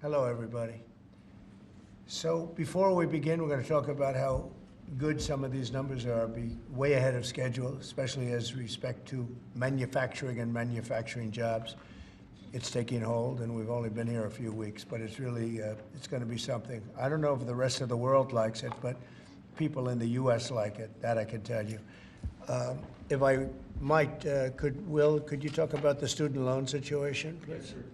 Hello, everybody. So before we begin, we're going to talk about how good some of these numbers are, be way ahead of schedule, especially as respect to manufacturing and manufacturing jobs. It's taking hold, and we've only been here a few weeks, but it's really, it's going to be something. I don't know if the rest of the world likes it, but people in the U.S. like it, that I can tell you. If I might, could you talk about the student loan situation, please? Yes, sir.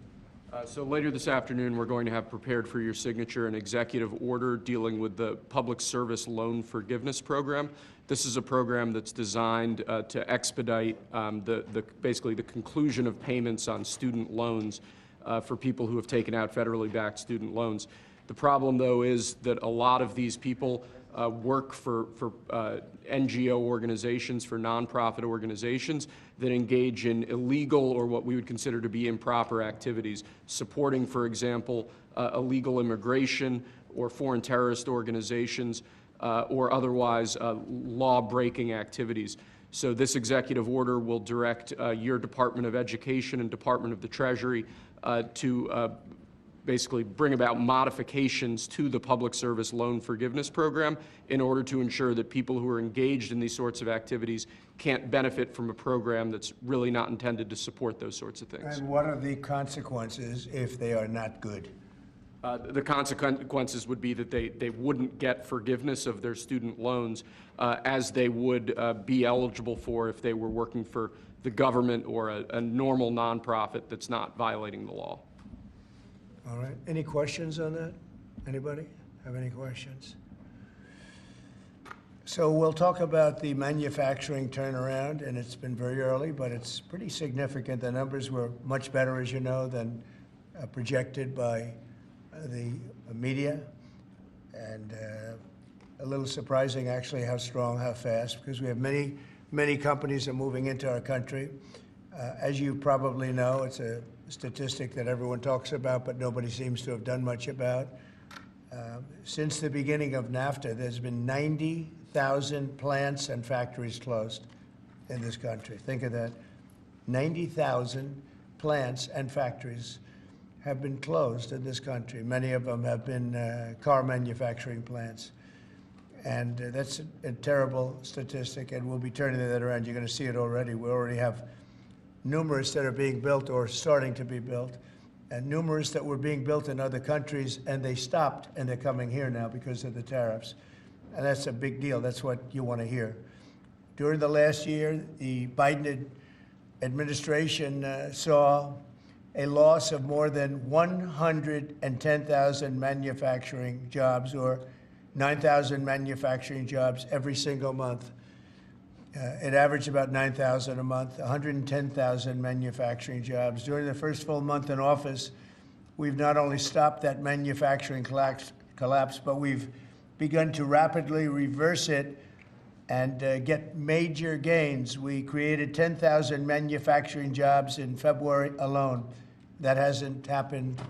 So later this afternoon, we're going to have prepared for your signature an executive order dealing with the Public Service Loan Forgiveness Program. This is a program that's designed to expedite basically the conclusion of payments on student loans for people who have taken out federally backed student loans. The problem, though, is that a lot of these people work for NGO organizations, for nonprofit organizations that engage in illegal or what we would consider to be improper activities, supporting, for example, illegal immigration or foreign terrorist organizations or otherwise law-breaking activities. So this executive order will direct your Department of Education and Department of the Treasury to basically bring about modifications to the Public Service Loan Forgiveness Program in order to ensure that people who are engaged in these sorts of activities can't benefit from a program that's really not intended to support those sorts of things. And what are the consequences if they are not good? The consequences would be that they wouldn't get forgiveness of their student loans as they would be eligible for if they were working for the government or a normal nonprofit that's not violating the law. All right. Any questions on that? Anybody have any questions? So we'll talk about the manufacturing turnaround, and it's been very early, but it's pretty significant. The numbers were much better, as you know, than projected by the media, and a little surprising, actually, how strong, how fast, because we have many companies that are moving into our country. As you probably know, it's a statistic that everyone talks about, but nobody seems to have done much about. Since the beginning of NAFTA, there's been 90,000 plants and factories closed in this country. Think of that. 90,000 plants and factories have been closed in this country. Many of them have been car manufacturing plants. And that's a terrible statistic, and we'll be turning that around. You're going to see it already. We already have numerous that are being built or starting to be built, and numerous that were being built in other countries, and they stopped, and they're coming here now because of the tariffs. And that's a big deal. That's what you want to hear. During the last year, the Biden administration saw a loss of more than 110,000 manufacturing jobs, or 9,000 manufacturing jobs every single month. It averaged about 9,000 a month, 110,000 manufacturing jobs. During the first full month in office, we've not only stopped that manufacturing collapse, but we've begun to rapidly reverse it and get major gains. We created 10,000 manufacturing jobs in February alone. That hasn't happened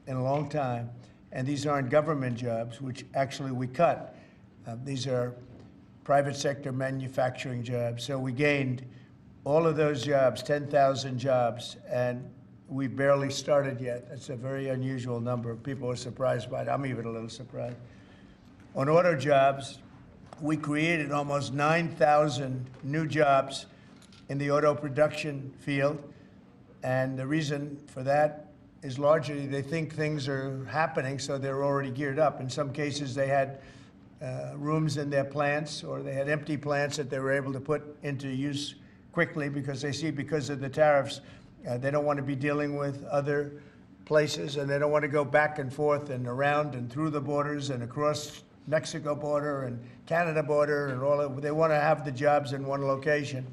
in a long time. And these aren't government jobs, which actually we cut. These are private sector manufacturing jobs. So we gained all of those jobs, 10,000 jobs, and we barely started yet. That's a very unusual number. People are surprised by it. I'm even a little surprised. On auto jobs, we created almost 9,000 new jobs in the auto production field. And the reason for that is largely they think things are happening, so they're already geared up. In some cases, they had rooms in their plants, or they had empty plants that they were able to put into use quickly because they see, because of the tariffs, they don't want to be dealing with other places, and they don't want to go back and forth and around and through the borders and across Mexico border and Canada border and all that. They want to have the jobs in one location.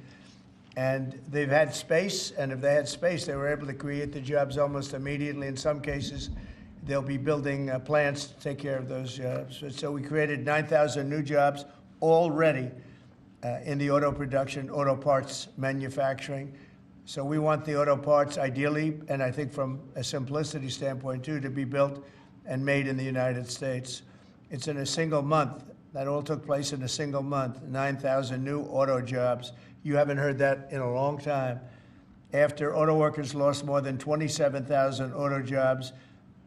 And they've had space, and if they had space, they were able to create the jobs almost immediately. In some cases, they'll be building plants to take care of those jobs. So we created 9,000 new jobs already in the auto production, auto parts manufacturing. So we want the auto parts ideally, and I think from a simplicity standpoint too, to be built and made in the United States. It's in a single month. That all took place in a single month, 9,000 new auto jobs. You haven't heard that in a long time. After auto workers lost more than 27,000 auto jobs,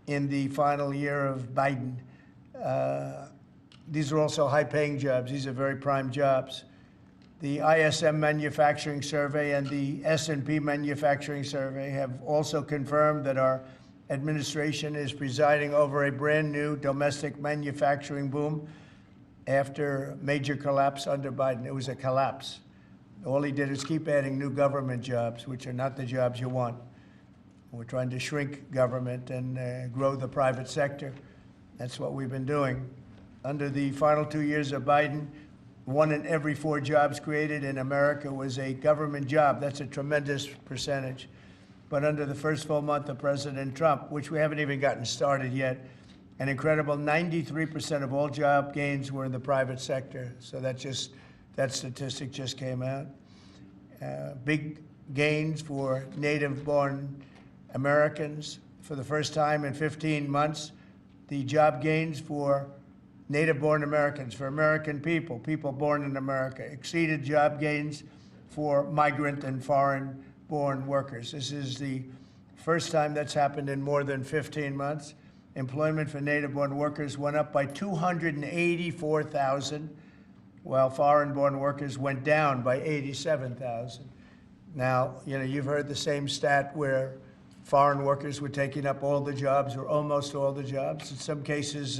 in the final year of Biden. These are also high-paying jobs. These are very prime jobs. The ISM Manufacturing Survey and the S&P Manufacturing Survey have also confirmed that our administration is presiding over a brand new domestic manufacturing boom after major collapse under Biden. It was a collapse. All he did is keep adding new government jobs, which are not the jobs you want. We're trying to shrink government and grow the private sector. That's what we've been doing. Under the final 2 years of Biden, 1 in every 4 jobs created in America was a government job. That's a tremendous percentage. But under the first full month of President Trump, which we haven't even gotten started yet, an incredible 93% of all job gains were in the private sector. So that statistic just came out. Big gains for native-born Americans. For the first time in 15 months, the job gains for native-born Americans, for American people, people born in America, exceeded job gains for migrant and foreign-born workers. This is the first time that's happened in more than 15 months. Employment for native-born workers went up by 284,000, while foreign-born workers went down by 87,000. Now, you've heard the same stat where foreign workers were taking up all the jobs or almost all the jobs. In some cases,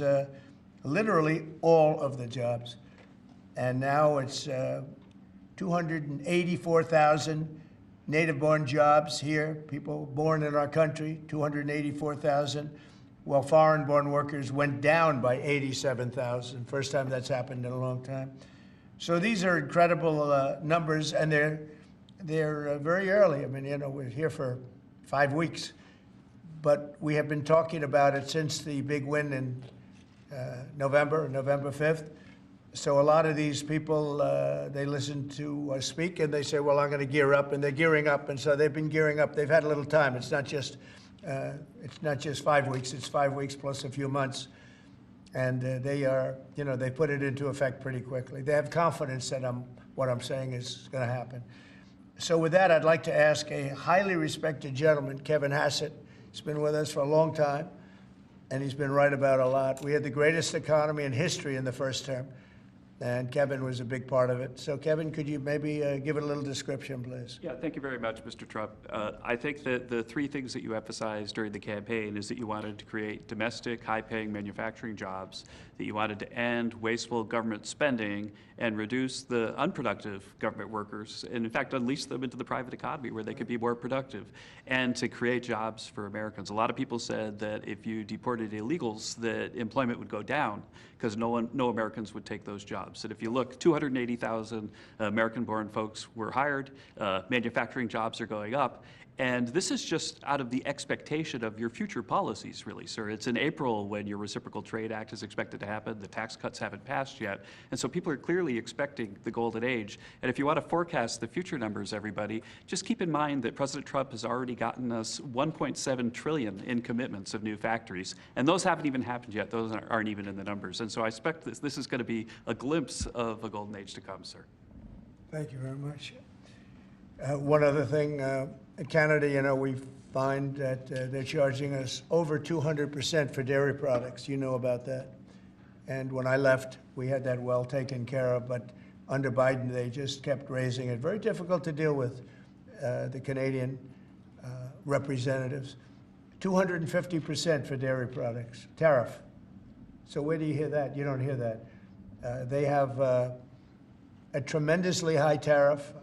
literally all of the jobs. And now it's 284,000 native-born jobs here, people born in our country, 284,000, while foreign-born workers went down by 87,000. First time that's happened in a long time. So these are incredible numbers, and they're very early. I mean, we're here for 5 weeks, but we have been talking about it since the big win in November 5th. So a lot of these people, they listen to us speak and they say, well, I'm going to gear up, and they're gearing up. And so they've been gearing up. They've had a little time. It's not just 5 weeks. It's 5 weeks plus a few months. And they put it into effect pretty quickly. They have confidence that what I'm saying is going to happen. So with that, I'd like to ask a highly respected gentleman, Kevin Hassett. He's been with us for a long time, and he's been right about a lot. We had the greatest economy in history in the first term, and Kevin was a big part of it. So, Kevin, could you maybe give it a little description, please? Yeah, thank you very much, Mr. Trump. I think that the 3 things that you emphasized during the campaign is that you wanted to create domestic, high-paying manufacturing jobs, that you wanted to end wasteful government spending and reduce the unproductive government workers, and in fact, unleash them into the private economy where they could be more productive, and to create jobs for Americans. A lot of people said that if you deported illegals, that employment would go down because no Americans would take those jobs. And if you look, 280,000 American-born folks were hired, manufacturing jobs are going up, and this is just out of the expectation of your future policies, really, sir. It's in April when your Reciprocal Trade Act is expected to happen. The tax cuts haven't passed yet. And so people are clearly expecting the golden age. And if you want to forecast the future numbers, everybody, just keep in mind that President Trump has already gotten us $1.7 trillion in commitments of new factories. And those haven't even happened yet. Those aren't even in the numbers. And so I expect this is going to be a glimpse of a golden age to come, sir. Thank you very much. One other thing, in Canada, we find that they're charging us over 200% for dairy products. You know about that. And when I left, we had that well taken care of. But under Biden, they just kept raising it. Very difficult to deal with the Canadian representatives. 250% for dairy products, tariff. So where do you hear that? You don't hear that. They have a tremendously high tariff.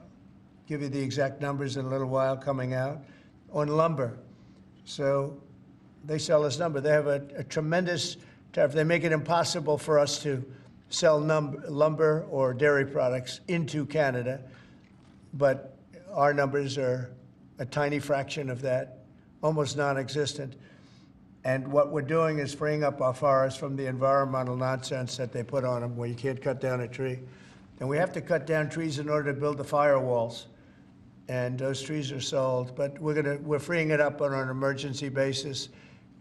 Give you the exact numbers in a little while coming out, on lumber. So they sell us lumber. They have a tremendous tariff. They make it impossible for us to sell lumber or dairy products into Canada, but our numbers are a tiny fraction of that, almost non-existent. And what we're doing is freeing up our forests from the environmental nonsense that they put on them, where you can't cut down a tree. And we have to cut down trees in order to build the firewalls. And those trees are sold, but we're freeing it up on an emergency basis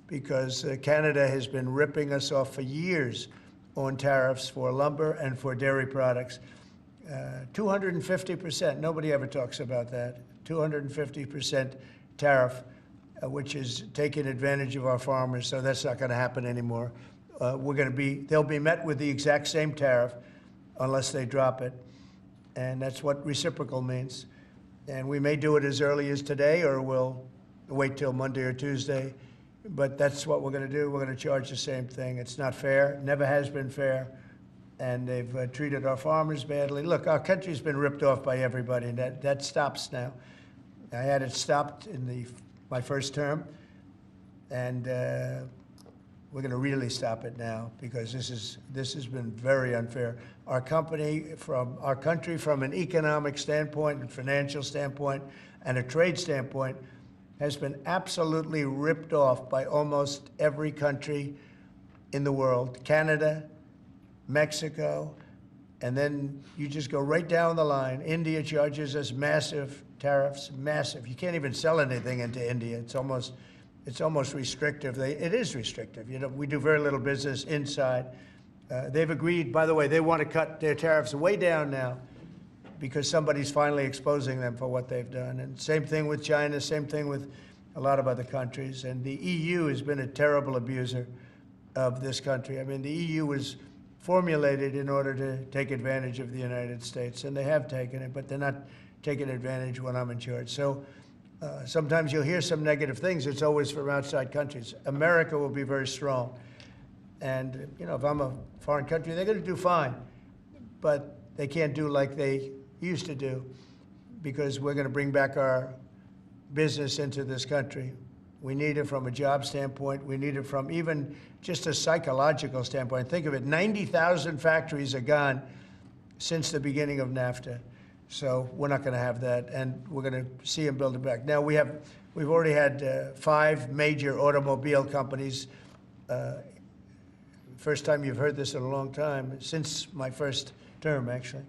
because Canada has been ripping us off for years on tariffs for lumber and for dairy products. 250%, nobody ever talks about that. 250% tariff which is taking advantage of our farmers. So that's not going to happen anymore. They'll be met with the exact same tariff unless they drop it. And that's what reciprocal means. And we may do it as early as today, or we'll wait till Monday or Tuesday. But that's what we're going to do. We're going to charge the same thing. It's not fair. Never has been fair. And they've treated our farmers badly. Look, our country's been ripped off by everybody, and that stops now. I had it stopped in my first term, and we're going to really stop it now, because this has been very unfair. Our country, from an economic standpoint and financial standpoint and a trade standpoint, has been absolutely ripped off by almost every country in the world. Canada, Mexico, and then you just go right down the line. India charges us massive tariffs, massive. You can't even sell anything into India. It's almost restrictive. It is restrictive. You know, we do very little business inside. They've agreed, by the way, they want to cut their tariffs way down now, because somebody's finally exposing them for what they've done. And same thing with China, same thing with a lot of other countries. And the EU has been a terrible abuser of this country. I mean, the EU was formulated in order to take advantage of the United States, and they have taken it, but they're not taking advantage when I'm in charge. So sometimes you'll hear some negative things. It's always from outside countries. America will be very strong. And, you know, if I'm a foreign country, they're going to do fine. But they can't do like they used to do, because we're going to bring back our business into this country. We need it from a job standpoint. We need it from even just a psychological standpoint. Think of it, 90,000 factories are gone since the beginning of NAFTA. So we're not going to have that, and we're going to see them build it back. Now, we've already had 5 major automobile companies. First time you've heard this in a long time, since my first term, actually,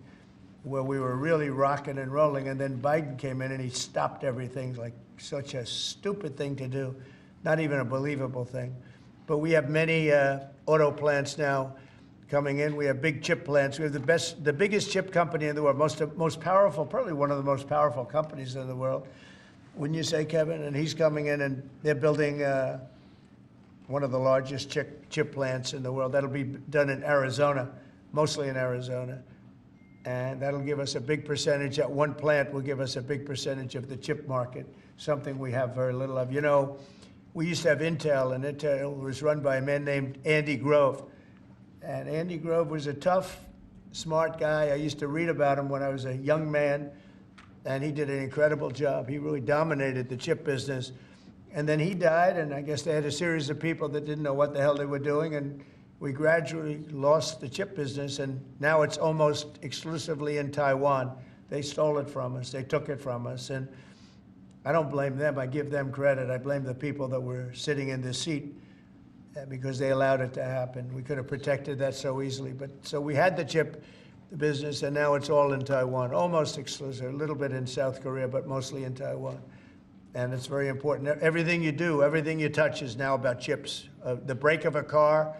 where we were really rocking and rolling, and then Biden came in and he stopped everything. Like, such a stupid thing to do, not even a believable thing. But we have many auto plants now coming in. We have big chip plants. We have the biggest chip company in the world, most powerful, probably one of the most powerful companies in the world. Wouldn't you say, Kevin? And he's coming in, and they're building one of the largest chip plants in the world. That'll be done in Arizona, mostly in Arizona. And that'll give us a big percentage. That one plant will give us a big percentage of the chip market, something we have very little of. You know, we used to have Intel, and Intel was run by a man named Andy Grove. And Andy Grove was a tough, smart guy. I used to read about him when I was a young man, and he did an incredible job. He really dominated the chip business. And then he died, and I guess they had a series of people that didn't know what the hell they were doing, and we gradually lost the chip business, and now it's almost exclusively in Taiwan. They stole it from us. They took it from us, and I don't blame them. I give them credit. I blame the people that were sitting in this seat because they allowed it to happen. We could have protected that so easily. But so we had the chip business, and now it's all in Taiwan, almost exclusive, a little bit in South Korea, but mostly in Taiwan. And it's very important. Everything you do, everything you touch is now about chips. The brake of a car,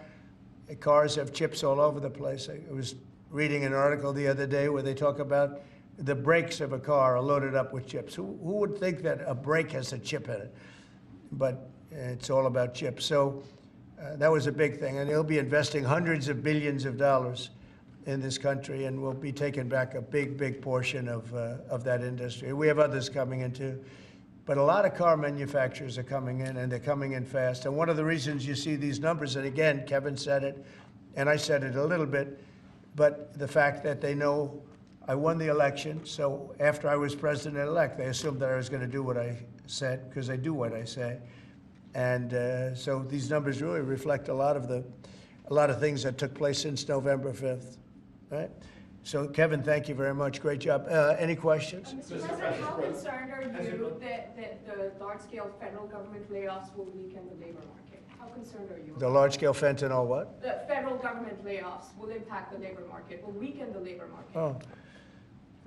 cars have chips all over the place. I was reading an article the other day where they talk about the brakes of a car are loaded up with chips. Who would think that a brake has a chip in it? But it's all about chips. So that was a big thing. And they'll be investing hundreds of billions of dollars in this country, and we'll be taking back a big, big portion of that industry. We have others coming in too. But a lot of car manufacturers are coming in, and they're coming in fast. And one of the reasons you see these numbers, and again, Kevin said it, and I said it a little bit, but the fact that they know I won the election, so after I was president-elect, they assumed that I was going to do what I said, because I do what I say. And so these numbers really reflect a lot of things that took place since November 5th, right? So, Kevin, thank you very much. Great job. Any questions? Mr. President, how concerned are you that the large-scale federal government layoffs will weaken the labor market? How concerned are you? The large-scale fentanyl what? The federal government layoffs will impact the labor market, will weaken the labor market. Oh.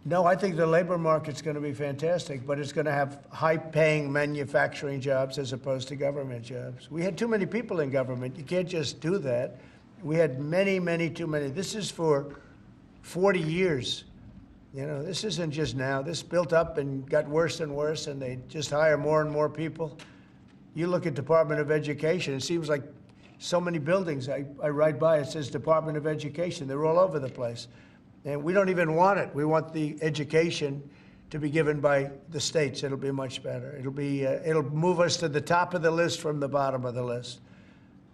No, I think the labor market's going to be fantastic, but it's going to have high-paying manufacturing jobs as opposed to government jobs. We had too many people in government. You can't just do that. We had too many. This is for 40 years. You know, this isn't just now. This built up and got worse and worse, and they just hire more and more people. You look at Department of Education, it seems like so many buildings I ride by, it says Department of Education. They're all over the place. And we don't even want it. We want the education to be given by the states. It'll be much better. It'll move us to the top of the list from the bottom of the list,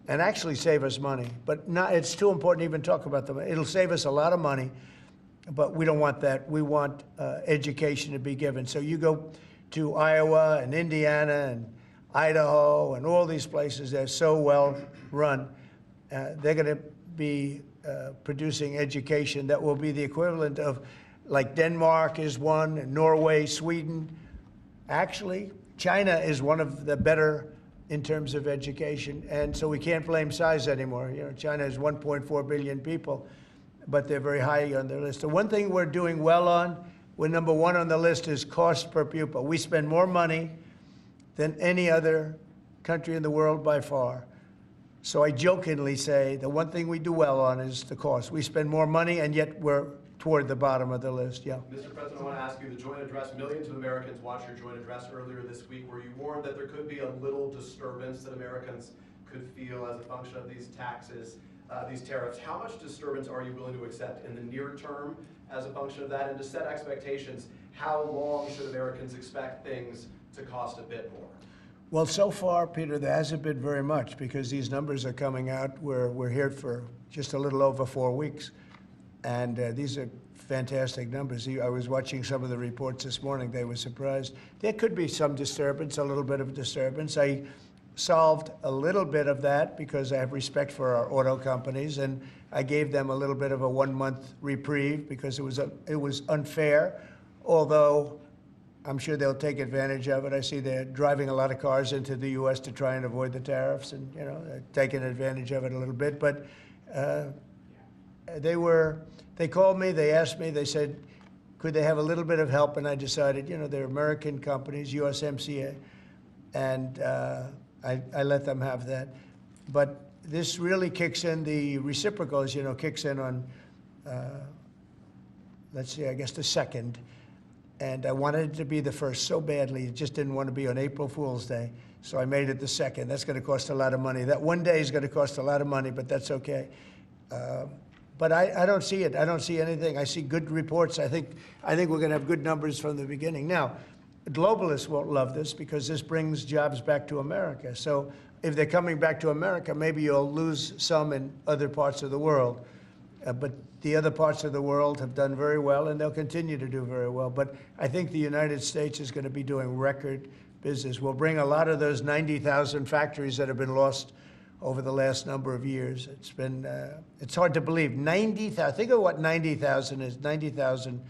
and actually save us money. But it's too important to even talk about them. It'll save us a lot of money, but we don't want that. We want education to be given. So you go to Iowa and Indiana and Idaho and all these places, they're so well run. They're going to be producing education that will be the equivalent of, like Denmark is one, and Norway, Sweden. Actually, China is one of the better in terms of education, and so we can't blame size anymore. You know, China has 1.4 billion people, but they're very high on their list. The one thing we're doing well on, we're number one on the list, is cost per pupil. We spend more money than any other country in the world by far. So I jokingly say the one thing we do well on is the cost. We spend more money, and yet we're toward the bottom of the list. Yeah. Mr. President, I want to ask you, the joint address, millions of Americans watched your joint address earlier this week, where you warned that there could be a little disturbance that Americans could feel as a function of these taxes, these tariffs. How much disturbance are you willing to accept in the near term as a function of that? And to set expectations, how long should Americans expect things to cost a bit more? Well, so far, Peter, there hasn't been very much, because these numbers are coming out. We're here for just a little over 4 weeks. And these are fantastic numbers. I was watching some of the reports this morning. They were surprised. There could be some disturbance, a little bit of disturbance. I solved a little bit of that because I have respect for our auto companies, and I gave them a little bit of a 1-month reprieve because it was unfair, although I'm sure they'll take advantage of it. I see they're driving a lot of cars into the U.S. to try and avoid the tariffs, and they're taking advantage of it a little bit. But they called me, they asked me, they said, could they have a little bit of help? And I decided, they're American companies, USMCA, and I let them have that. But this really kicks in, the reciprocals, kicks in on, let's see, I guess the 2nd. And I wanted it to be the 1st so badly, just didn't want to be on April Fool's Day. So I made it the 2nd. That's going to cost a lot of money. That one day is going to cost a lot of money, but that's okay. But I don't see it. I don't see anything. I see good reports. I think we're going to have good numbers from the beginning. Now, globalists won't love this because this brings jobs back to America. So if they're coming back to America, maybe you'll lose some in other parts of the world. But the other parts of the world have done very well, and they'll continue to do very well. But I think the United States is going to be doing record business. We'll bring a lot of those 90,000 factories that have been lost over the last number of years. It's been, it's hard to believe. 90,000, think of what 90,000 is. 90,000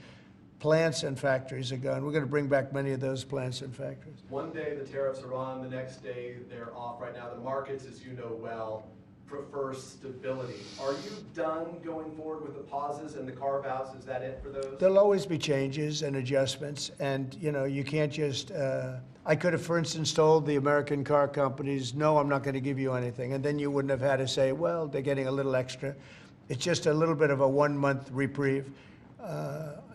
plants and factories are gone. We're going to bring back many of those plants and factories. One day the tariffs are on, the next day they're off. Right now the markets, as you know well, prefer stability. Are you done going forward with the pauses and the carve-outs? Is that it for those? There'll always be changes and adjustments, and you can't just, I could have, for instance, told the American car companies, no, I'm not going to give you anything, and then you wouldn't have had to say, well, they're getting a little extra. It's just a little bit of a 1-month reprieve.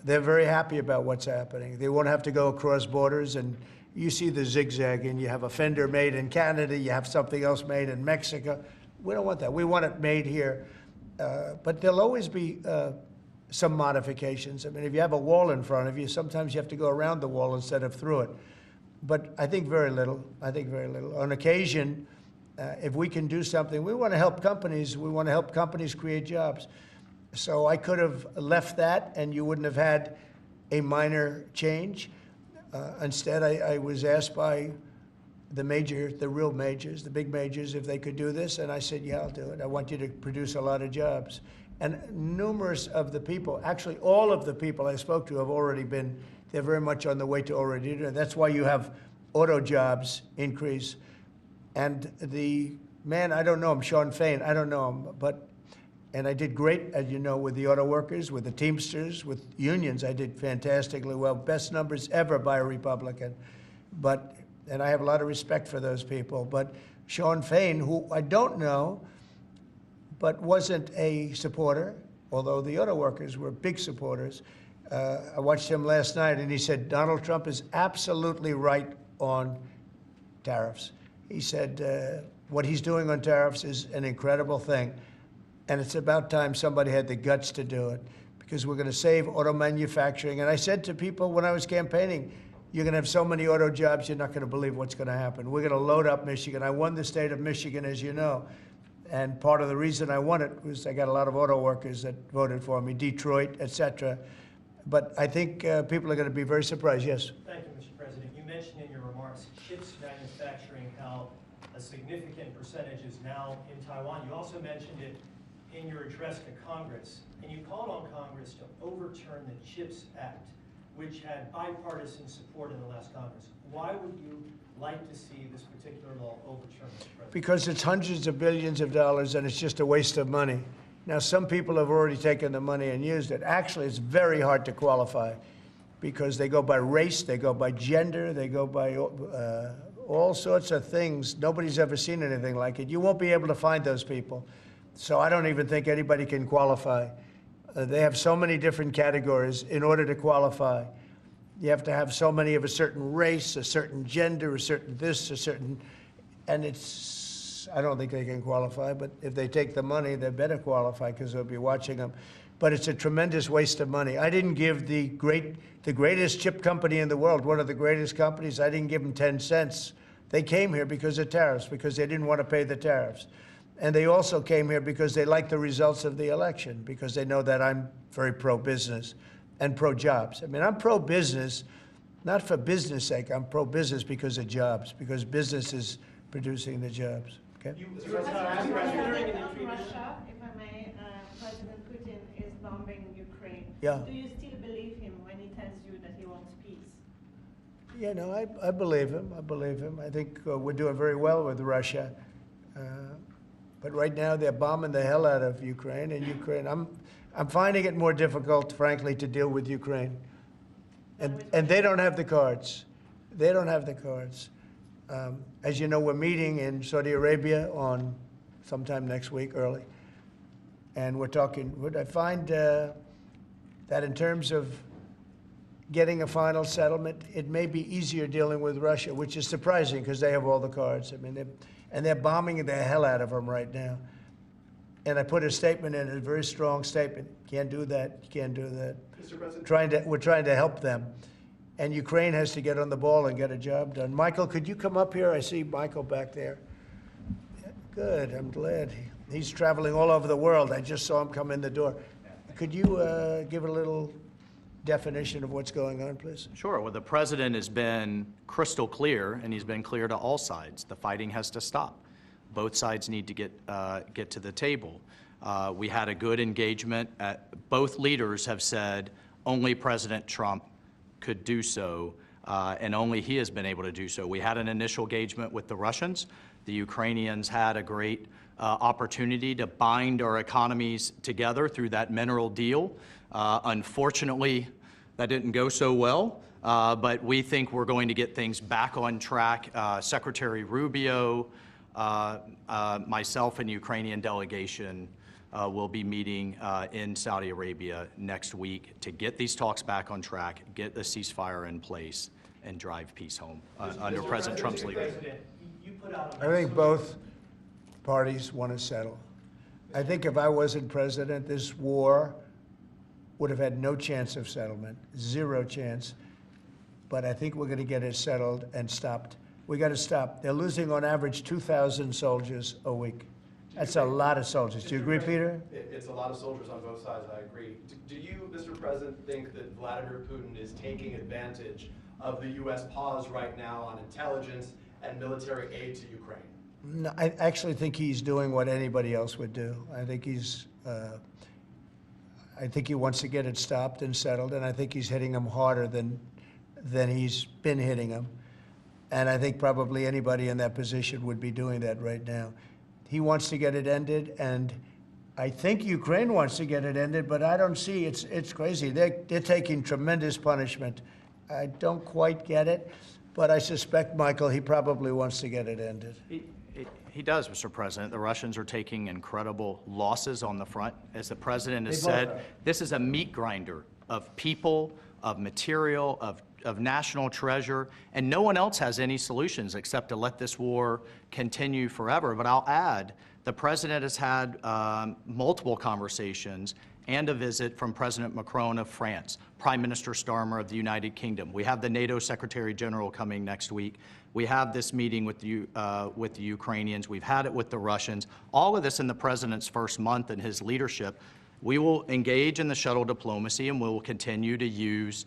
They're very happy about what's happening. They won't have to go across borders, and you see the zigzagging. You have a fender made in Canada, you have something else made in Mexico. We don't want that. We want it made here. But there'll always be some modifications. I mean, if you have a wall in front of you, sometimes you have to go around the wall instead of through it. But I think very little. I think very little. On occasion, if we can do something, we want to help companies. We want to help companies create jobs. So I could have left that, and you wouldn't have had a minor change. Instead, I was asked by the real majors, the big majors, if they could do this, and I said, yeah, I'll do it. I want you to produce a lot of jobs. And numerous of the people, actually all of the people I spoke to have already been, they're very much on the way to already doing it. That's why you have auto jobs increase. And the man, I don't know him, Sean Fain, I don't know him, and I did great, as you know, with the auto workers, with the Teamsters, with unions. I did fantastically well, best numbers ever by a Republican. And I have a lot of respect for those people. But Sean Fain, who I don't know, but wasn't a supporter, although the auto workers were big supporters. I watched him last night, and he said Donald Trump is absolutely right on tariffs. He said, what he's doing on tariffs is an incredible thing. And it's about time somebody had the guts to do it, because we're going to save auto manufacturing. And I said to people when I was campaigning, you're going to have so many auto jobs, you're not going to believe what's going to happen. We're going to load up Michigan. I won the state of Michigan, as you know. And part of the reason I won it was I got a lot of auto workers that voted for me, Detroit, et cetera. But I think people are going to be very surprised. Yes? Thank you, Mr. President. You mentioned in your remarks chips manufacturing, how a significant percentage is now in Taiwan. You also mentioned it in your address to Congress, and you called on Congress to overturn the CHIPS Act, which had bipartisan support in the last Congress. Why would you like to see this particular law overturned, Mr. President? Because it's hundreds of billions of dollars and it's just a waste of money. Now, some people have already taken the money and used it. Actually, it's very hard to qualify because they go by race, they go by gender, they go by all sorts of things. Nobody's ever seen anything like it. You won't be able to find those people. So I don't even think anybody can qualify. They have so many different categories in order to qualify. You have to have so many of a certain race, a certain gender, a certain this, a certain, and I don't think they can qualify, but if they take the money, they better qualify because they'll be watching them. But it's a tremendous waste of money. I didn't give the greatest chip company in the world, one of the greatest companies, I didn't give them 10 cents. They came here because of tariffs, because they didn't want to pay the tariffs. And they also came here because they like the results of the election, because they know that I'm very pro-business and pro-jobs. I mean, I'm pro-business, not for business sake. I'm pro-business because of jobs, because business is producing the jobs. Okay? Considering Russia, if I may, President Putin is bombing Ukraine. Yeah. Do you still believe him when he tells you that he wants peace? You know, I believe him. I believe him. I think we're doing very well with Russia. But right now they're bombing the hell out of Ukraine, and Ukraine, I'm finding it more difficult, frankly, to deal with Ukraine. And they don't have the cards. They don't have the cards. As you know, we're meeting in Saudi Arabia on sometime next week, early. And we're talking, I find that in terms of getting a final settlement, it may be easier dealing with Russia, which is surprising because they have all the cards. I mean, they're bombing the hell out of them right now. And I put a statement in, a very strong statement. Can't do that. You can't do that. Mr. President. We're trying to help them. And Ukraine has to get on the ball and get a job done. Michael, could you come up here? I see Michael back there. Good, I'm glad. He's traveling all over the world. I just saw him come in the door. Could you give a little definition of what's going on, please? Sure. Well, the president has been crystal clear, and he's been clear to all sides. The fighting has to stop. Both sides need to get to the table. We had a good engagement. Both leaders have said only President Trump could do so, and only he has been able to do so. We had an initial engagement with the Russians. The Ukrainians had a great opportunity to bind our economies together through that mineral deal. Unfortunately, that didn't go so well, but we think we're going to get things back on track. Secretary Rubio, myself, and the Ukrainian delegation will be meeting in Saudi Arabia next week to get these talks back on track, get the ceasefire in place, and drive peace home under President Trump's leadership. I think both parties want to settle. I think if I wasn't president, this war would have had no chance of settlement, zero chance. But I think we're going to get it settled and stopped. We got to stop. They're losing on average 2,000 soldiers a week. That's a lot of soldiers. Do you agree, Peter? It's a lot of soldiers on both sides, I agree. Do you, Mr. President, think that Vladimir Putin is taking advantage of the U.S. pause right now on intelligence and military aid to Ukraine? No, I actually think he's doing what anybody else would do. I think he wants to get it stopped and settled, and I think he's hitting them harder than he's been hitting them. And I think probably anybody in that position would be doing that right now. He wants to get it ended, and I think Ukraine wants to get it ended, but I don't see, it's crazy. They're taking tremendous punishment. I don't quite get it, but I suspect, Michael, he probably wants to get it ended. He does, Mr. President. The Russians are taking incredible losses on the front. As the president has said, this is a meat grinder of people, of material, of of national treasure, and no one else has any solutions except to let this war continue forever. But I'll add, the president has had multiple conversations and a visit from President Macron of France, Prime Minister Starmer of the United Kingdom. We have the NATO Secretary General coming next week. We have this meeting with the Ukrainians. We've had it with the Russians. All of this in the president's first month in his leadership. We will engage in the shuttle diplomacy, and we will continue to use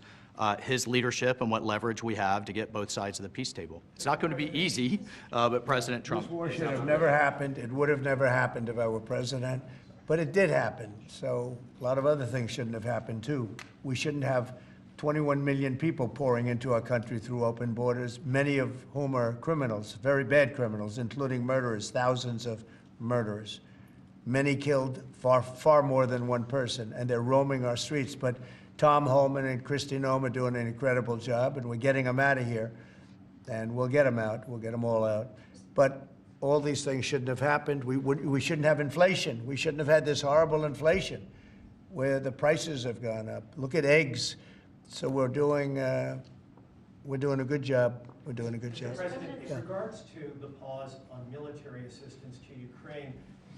his leadership and what leverage we have to get both sides of the peace table. It's not going to be easy, but President Trump. This war should have never happened. It would have never happened if I were president, but it did happen. So a lot of other things shouldn't have happened, too. We shouldn't have 21 million people pouring into our country through open borders, many of whom are criminals, very bad criminals, including murderers, thousands of murderers. Many killed, far more than one person, and they're roaming our streets. But Tom Holman and Kristi Noem are doing an incredible job, and we're getting them out of here. And we'll get them out. We'll get them all out. But all these things shouldn't have happened. We shouldn't have inflation. We shouldn't have had this horrible inflation where the prices have gone up. Look at eggs. So we're doing a good job. We're doing a good job. President, in regards to the pause on military assistance to Ukraine,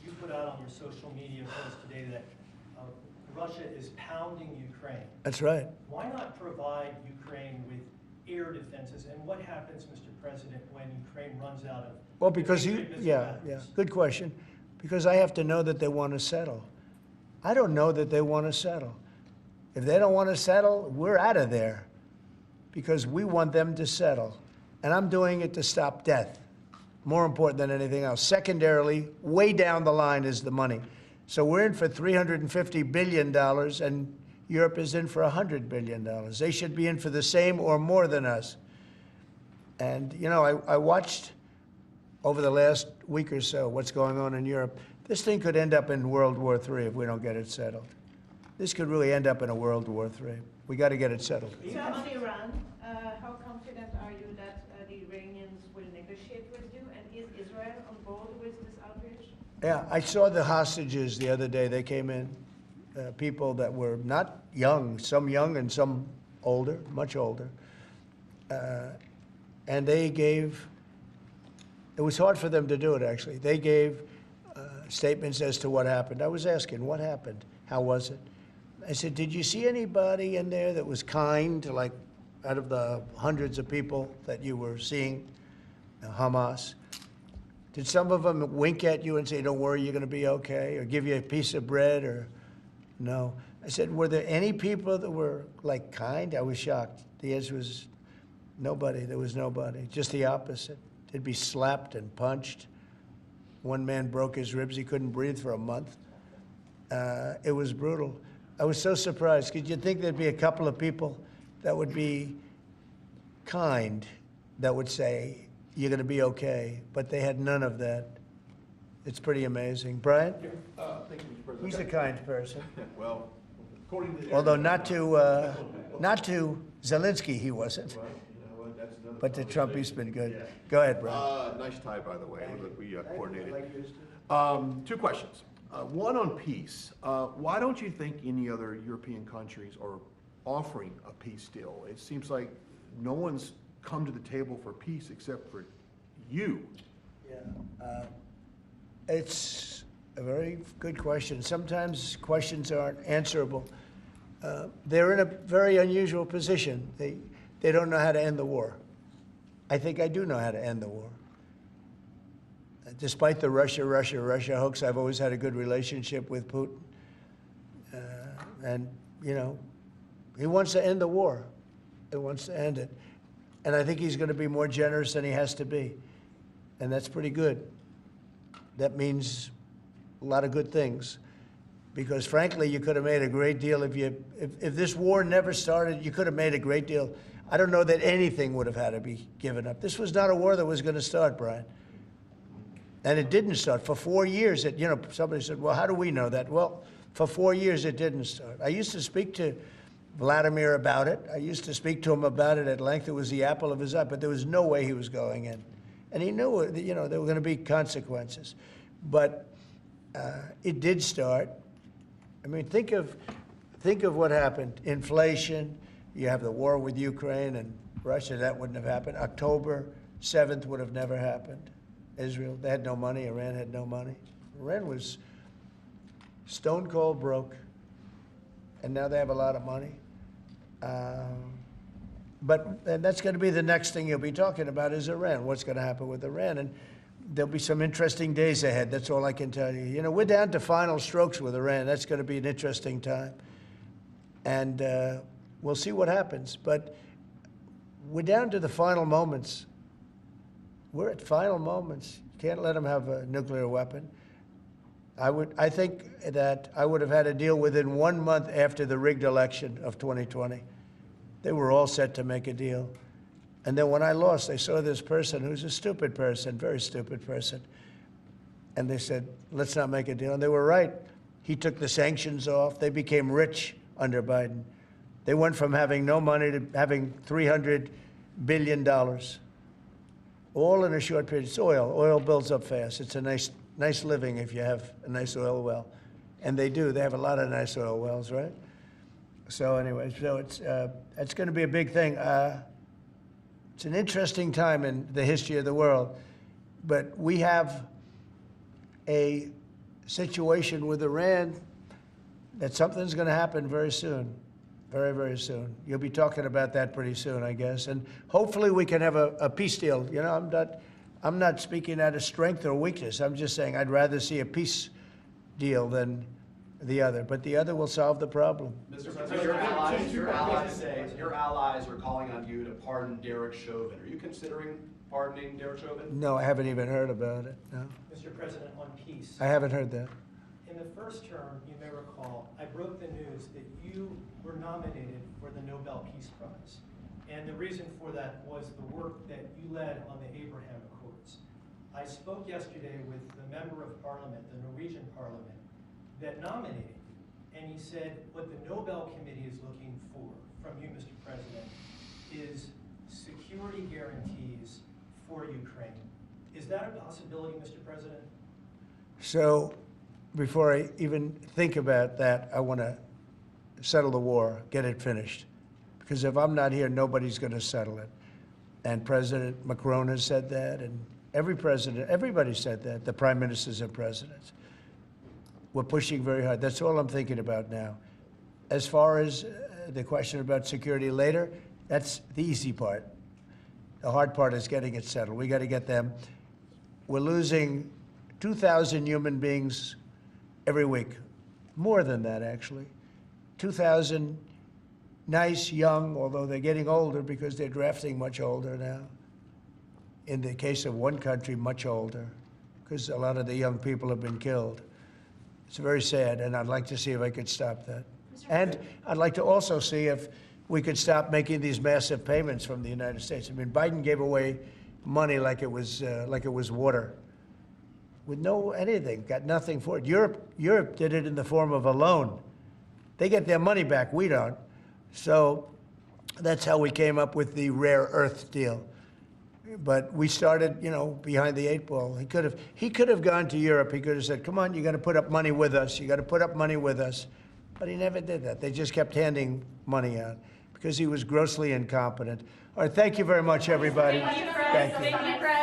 you put out on your social media post today that Russia is pounding Ukraine. That's right. Why not provide Ukraine with air defenses? And what happens, Mr. President, when Ukraine runs out of? Well, because yeah, good question. Because I have to know that they want to settle. I don't know that they want to settle. If they don't want to settle, we're out of there because we want them to settle. And I'm doing it to stop death, more important than anything else. Secondarily, way down the line is the money. So we're in for $350 billion, and Europe is in for $100 billion. They should be in for the same or more than us. And, you know, I watched over the last week or so what's going on in Europe. This thing could end up in World War III if we don't get it settled. This could really end up in a World War III. We got to get it settled. So on Iran, how confident are you that the Iranians will negotiate with you? And is Israel on board with this outrage? Yeah, I saw the hostages the other day. They came in, people that were not young, some young and some older, much older. And they gave, it was hard for them to do it, actually. They gave statements as to what happened. I was asking, what happened? How was it? I said, did you see anybody in there that was kind, like out of the hundreds of people that you were seeing, Hamas? Did some of them wink at you and say, don't worry, you're going to be okay, or give you a piece of bread, or no? I said, were there any people that were, like, kind? I was shocked. The answer was nobody. There was nobody. Just the opposite. They'd be slapped and punched. One man broke his ribs. He couldn't breathe for a month. It was brutal. I was so surprised because you'd think there'd be a couple of people that would be kind, that would say, you're going to be okay, but they had none of that. It's pretty amazing. Brian? Thank you, Mr. President. He's a kind person. Well, according to... Although not to Zelensky, he wasn't. Well, you know what, that's another But to Trump, he's conversation. been good. Yeah. Go ahead, Brian. Nice tie, by the way. Look, we coordinated. Two questions. One on peace. Why don't you think any other European countries are offering a peace deal? It seems like no one's come to the table for peace except for you. Yeah. It's a very good question. Sometimes questions aren't answerable. They're in a very unusual position. They don't know how to end the war. I think I do know how to end the war. Despite the Russia hoax, I've always had a good relationship with Putin. And, you know, he wants to end the war. He wants to end it. And I think he's going to be more generous than he has to be. And that's pretty good. That means a lot of good things. Because, frankly, you could have made a great deal if this war never started, you could have made a great deal. I don't know that anything would have had to be given up. This was not a war that was going to start, Brian. And it didn't start. For 4 years, somebody said, well, how do we know that? Well, for 4 years, it didn't start. I used to speak to Vladimir about it. I used to speak to him about it at length. It was the apple of his eye, but there was no way he was going in. And he knew, there were going to be consequences. But it did start. I mean, think of what happened. Inflation, You have the war with Ukraine and Russia, that wouldn't have happened. October 7th would have never happened. Israel, they had no money. Iran had no money. Iran was stone cold broke, and now they have a lot of money. And that's going to be the next thing you'll be talking about is Iran. What's going to happen with Iran? And there'll be some interesting days ahead. That's all I can tell you. You know, we're down to final strokes with Iran. That's going to be an interesting time. And we'll see what happens. But we're down to the final moments. We're at final moments. You can't let them have a nuclear weapon. I think that I would have had a deal within 1 month after the rigged election of 2020. They were all set to make a deal. And then when I lost, they saw this person who's a stupid person, very stupid person. And they said, let's not make a deal. And they were right. He took the sanctions off. They became rich under Biden. They went from having no money to having $300 billion. All in a short period. It's oil. Oil builds up fast. It's a nice living if you have a nice oil well. And they do. They have a lot of nice oil wells, right? So anyway, so it's going to be a big thing. It's an interesting time in the history of the world. But we have a situation with Iran that something's going to happen very soon. Very, very soon. You'll be talking about that pretty soon, I guess. And hopefully we can have a peace deal. You know, I'm not speaking out of strength or weakness. I'm just saying I'd rather see a peace deal than the other. But the other will solve the problem. Mr. President, your allies are calling on you to pardon Derek Chauvin. Are you considering pardoning Derek Chauvin? No, I haven't even heard about it. No. Mr. President, on peace. I haven't heard that. In the first term, you may recall, I broke the news that you were nominated for the Nobel Peace Prize. And the reason for that was the work that you led on the Abraham Accords. I spoke yesterday with the member of parliament, the Norwegian parliament, that nominated you. And he said what the Nobel Committee is looking for from you, Mr. President, is security guarantees for Ukraine. Is that a possibility, Mr. President? So before I even think about that, I want to settle the war, get it finished. Because if I'm not here, nobody's going to settle it. And President Macron has said that, and everybody said that, the prime ministers and presidents. We're pushing very hard. That's all I'm thinking about now. As far as the question about security later, that's the easy part. The hard part is getting it settled. We got to get them. We're losing 2,000 human beings every week. More than that, actually. 2,000 nice, young, although they're getting older because they're drafting much older now. In the case of one country, much older, because a lot of the young people have been killed. It's very sad, and I'd like to see if I could stop that. And I'd like to also see if we could stop making these massive payments from the United States. I mean, Biden gave away money like it was water, with no anything, got nothing for it. Europe did it in the form of a loan. They get their money back, we don't. So that's how we came up with the rare earth deal. But we started, you know, behind the 8 ball. He could have gone to Europe. He could have said, come on, you got to put up money with us. You got to put up money with us. But he never did that. They just kept handing money out because he was grossly incompetent. All right, thank you very much, everybody. Thank you, Press. Thank you. Thank you, Press.